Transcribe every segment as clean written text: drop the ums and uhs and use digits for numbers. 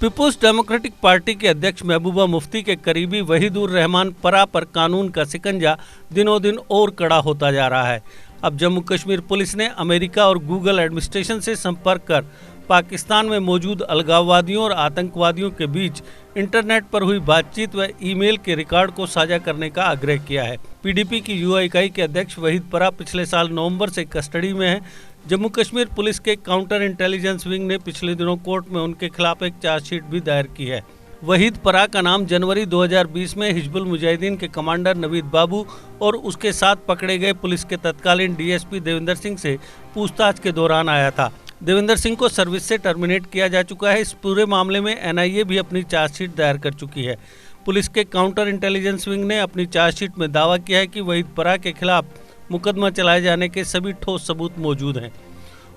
People's democratic party के अध्यक्ष महबूबा मुफ्ती के करीबी वहीदुर रहमान परा पर कानून का शिकंजा दिनों दिन और कड़ा होता जा रहा है। अब जम्मू कश्मीर पुलिस ने अमेरिका और गूगल एडमिनिस्ट्रेशन से संपर्क कर पाकिस्तान में मौजूद अलगाववादियों और आतंकवादियों के बीच इंटरनेट पर हुई बातचीत व ईमेल के रिकॉर्ड को साझा करने का आग्रह किया है। पीडीपी की युवा इकाई के अध्यक्ष वहीद परा पिछले साल नवंबर से कस्टडी में है। जम्मू कश्मीर पुलिस के काउंटर इंटेलिजेंस विंग ने पिछले दिनों कोर्ट में उनके खिलाफ एक चार्जशीट भी दायर की है। वहीद परा का नाम जनवरी 2020 में हिजबुल मुजाहिदीन के कमांडर नवीद बाबू और उसके साथ पकड़े गए पुलिस के तत्कालीन डीएसपी देविंदर सिंह से पूछताछ के दौरान आया था। देविंदर सिंह को सर्विस से टर्मिनेट किया जा चुका है। इस पूरे मामले में एनआईए भी अपनी चार्जशीट दायर कर चुकी है। पुलिस के काउंटर इंटेलिजेंस विंग ने अपनी चार्जशीट में दावा किया है कि वहीद परा के खिलाफ मुकदमा चलाए जाने के सभी ठोस सबूत मौजूद हैं।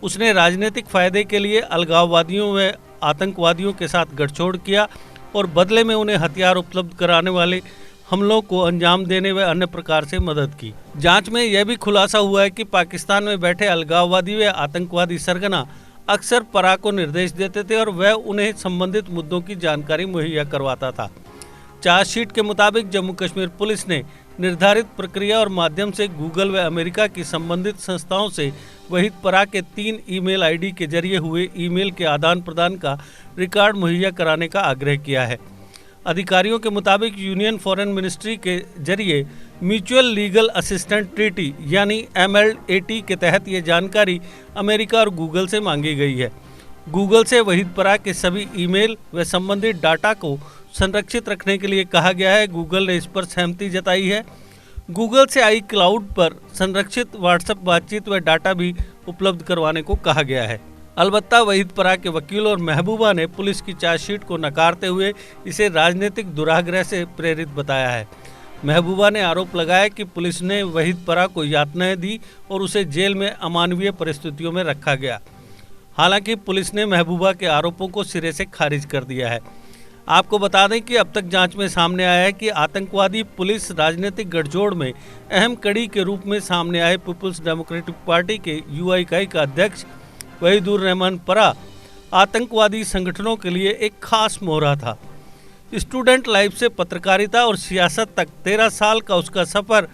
उसने राजनीतिक फायदे के लिए अलगाववादियों व आतंकवादियों के साथ गठजोड़ किया और बदले में उन्हें हथियार उपलब्ध कराने वाले हमलों को अंजाम देने व अन्य प्रकार से मदद की। जांच में यह भी खुलासा हुआ है कि पाकिस्तान में बैठे अलगाववादी व आतंकवादी सरगना अक्सर परा को निर्देश देते थे और वह उन्हें संबंधित मुद्दों की जानकारी मुहैया करवाता था। चार्जशीट के मुताबिक जम्मू कश्मीर पुलिस ने निर्धारित प्रक्रिया और माध्यम से गूगल व अमेरिका की संबंधित संस्थाओं से वहीद परा के 3 ईमेल आईडी के जरिए हुए ईमेल के आदान प्रदान का रिकॉर्ड मुहैया कराने का आग्रह किया है। अधिकारियों के मुताबिक यूनियन फॉरेन मिनिस्ट्री के जरिए म्यूचुअल लीगल असिस्टेंट ट्रीटी यानी MLAT के तहत ये जानकारी अमेरिका और गूगल से मांगी गई है। गूगल से वहीद परा के सभी ईमेल व संबंधित डाटा को संरक्षित रखने के लिए कहा गया है। गूगल ने इस पर सहमति जताई है। गूगल से आई क्लाउड पर संरक्षित व्हाट्सएप बातचीत व डाटा भी उपलब्ध करवाने को कहा गया है। अलबत्ता वहीद परा के वकील और महबूबा ने पुलिस की चार्जशीट को नकारते हुए इसे राजनीतिक दुराग्रह से प्रेरित बताया है। महबूबा ने आरोप लगाया कि पुलिस ने वहीद परा को यातनाएं दी और उसे जेल में अमानवीय परिस्थितियों में रखा गया। हालांकि पुलिस ने महबूबा के आरोपों को सिरे से खारिज कर दिया है। आपको बता दें कि अब तक जांच में सामने आया है कि आतंकवादी पुलिस राजनीतिक गठजोड़ में अहम कड़ी के रूप में सामने आए पीपुल्स डेमोक्रेटिक पार्टी के युवा इकाई का अध्यक्ष वहीदुर रहमान परा आतंकवादी संगठनों के लिए एक खास मोहरा था। स्टूडेंट लाइफ से पत्रकारिता और सियासत तक 13 साल का उसका सफर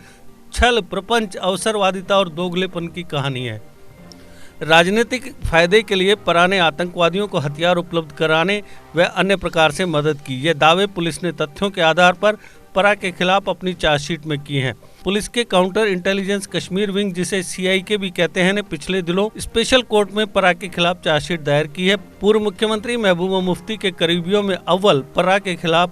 छल, प्रपंच, अवसरवादिता और दोगलेपन की कहानी है। राजनीतिक फायदे के लिए परा ने आतंकवादियों को हथियार उपलब्ध कराने व अन्य प्रकार से मदद की। ये दावे पुलिस ने तथ्यों के आधार पर परा के खिलाफ अपनी चार्जशीट में किए हैं। पुलिस के काउंटर इंटेलिजेंस कश्मीर विंग, जिसे CIK भी कहते हैं, ने पिछले दिनों स्पेशल कोर्ट में परा के खिलाफ चार्जशीट दायर की है। पूर्व मुख्यमंत्री महबूबा मुफ्ती के करीबियों में अव्वल परा के खिलाफ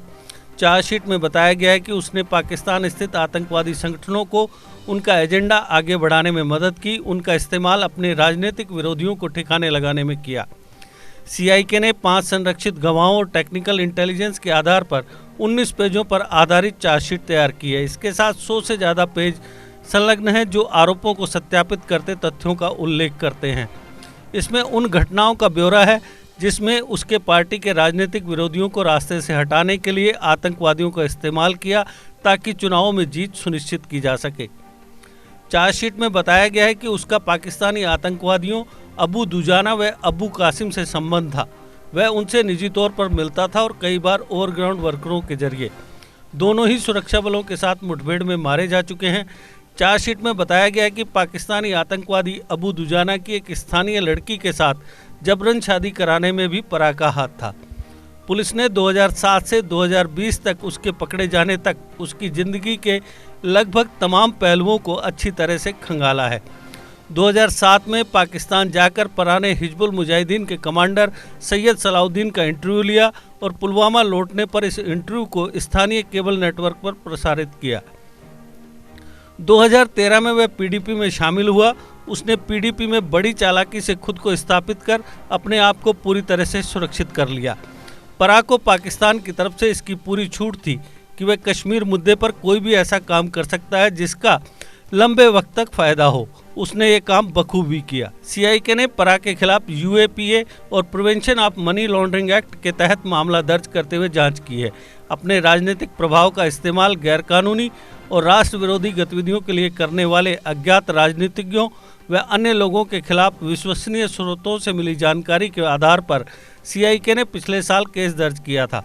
चार्जशीट में बताया गया है कि उसने पाकिस्तान स्थित आतंकवादी संगठनों को उनका एजेंडा आगे बढ़ाने में मदद की, उनका इस्तेमाल अपने राजनीतिक विरोधियों को ठिकाने लगाने में किया। CIK ने 5 संरक्षित गवाहों और टेक्निकल इंटेलिजेंस के आधार पर 19 पेजों पर आधारित चार्जशीट तैयार की है। इसके साथ 100 से ज़्यादा पेज संलग्न हैं जो आरोपों को सत्यापित करते तथ्यों का उल्लेख करते हैं। इसमें उन घटनाओं का ब्यौरा है जिसमें उसके पार्टी के राजनीतिक विरोधियों को रास्ते से हटाने के लिए आतंकवादियों का इस्तेमाल किया ताकि चुनावों में जीत सुनिश्चित की जा सके। चार्जशीट में बताया गया है कि उसका पाकिस्तानी आतंकवादियों अबू दुजाना व अबू कासिम से संबंध था। वह उनसे निजी तौर पर मिलता था और कई बार ओवरग्राउंड वर्करों के जरिए दोनों ही सुरक्षा बलों के साथ मुठभेड़ में मारे जा चुके हैं। चार्जशीट में बताया गया है कि पाकिस्तानी आतंकवादी अबू दुजाना की एक स्थानीय लड़की के साथ जबरन शादी कराने में भी परा का हाथ था। पुलिस ने 2007 से 2020 तक उसके पकड़े जाने तक उसकी ज़िंदगी के लगभग तमाम पहलुओं को अच्छी तरह से खंगाला है। 2007 में पाकिस्तान जाकर परा ने हिजबुल मुजाहिदीन के कमांडर सैयद सलाउद्दीन का इंटरव्यू लिया और पुलवामा लौटने पर इस इंटरव्यू को स्थानीय केबल नेटवर्क पर प्रसारित किया। 2013 में वह PDP में शामिल हुआ। उसने PDP में बड़ी चालाकी से खुद को स्थापित कर अपने आप को पूरी तरह से सुरक्षित कर लिया। परा को पाकिस्तान की तरफ से इसकी पूरी छूट थी कि वह कश्मीर मुद्दे पर कोई भी ऐसा काम कर सकता है जिसका लंबे वक्त तक फायदा हो। उसने ये काम बखूबी किया। CIK ने परा के खिलाफ UAPA और prevention of money laundering act के तहत मामला दर्ज करते हुए जांच की है। अपने राजनीतिक प्रभाव का इस्तेमाल गैरकानूनी और राष्ट्र विरोधी गतिविधियों के लिए करने वाले अज्ञात राजनीतिज्ञों व अन्य लोगों के खिलाफ विश्वसनीय स्रोतों से मिली जानकारी के आधार पर सीआईके ने पिछले साल केस दर्ज किया था।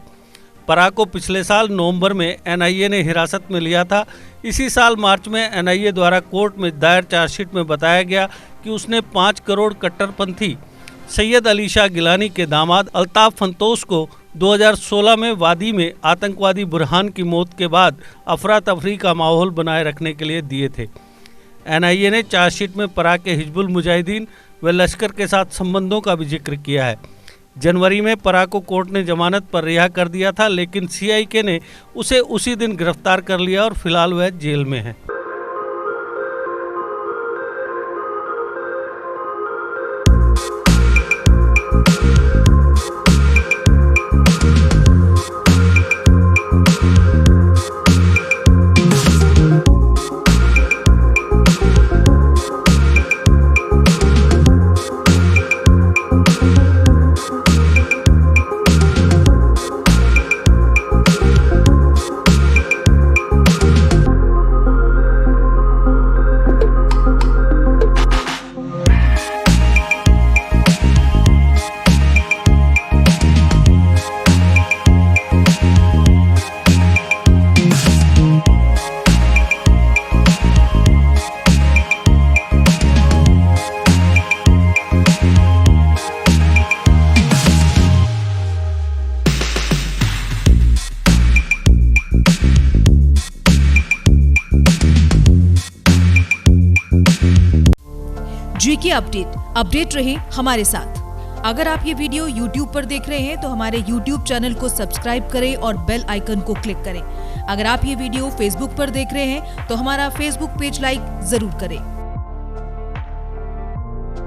पराग को पिछले साल नवंबर में एनआईए ने हिरासत में लिया था। इसी साल मार्च में एनआईए द्वारा कोर्ट में दायर चार्जशीट में बताया गया कि उसने 5 करोड़ कट्टरपंथी सैयद अली शाह गिलानी के दामाद अल्ताफ फंतोश को 2016 में वादी में आतंकवादी बुरहान की मौत के बाद अफरा तफरी का माहौल बनाए रखने के लिए दिए थे। एनआईए ने चार्जशीट में पराग के हिजबुल मुजाहिदीन व लश्कर के साथ संबंधों का भी जिक्र किया है। जनवरी में पराग को कोर्ट ने जमानत पर रिहा कर दिया था, लेकिन सीआईके ने उसे उसी दिन गिरफ्तार कर लिया और फिलहाल वह जेल में है। जीके अपडेट रहे हमारे साथ। अगर आप ये वीडियो YouTube पर देख रहे हैं तो हमारे YouTube चैनल को सब्सक्राइब करें और बेल आइकन को क्लिक करें। अगर आप ये वीडियो Facebook पर देख रहे हैं तो हमारा Facebook पेज लाइक जरूर करें।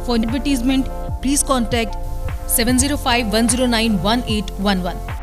For advertisement please contact 7051091811।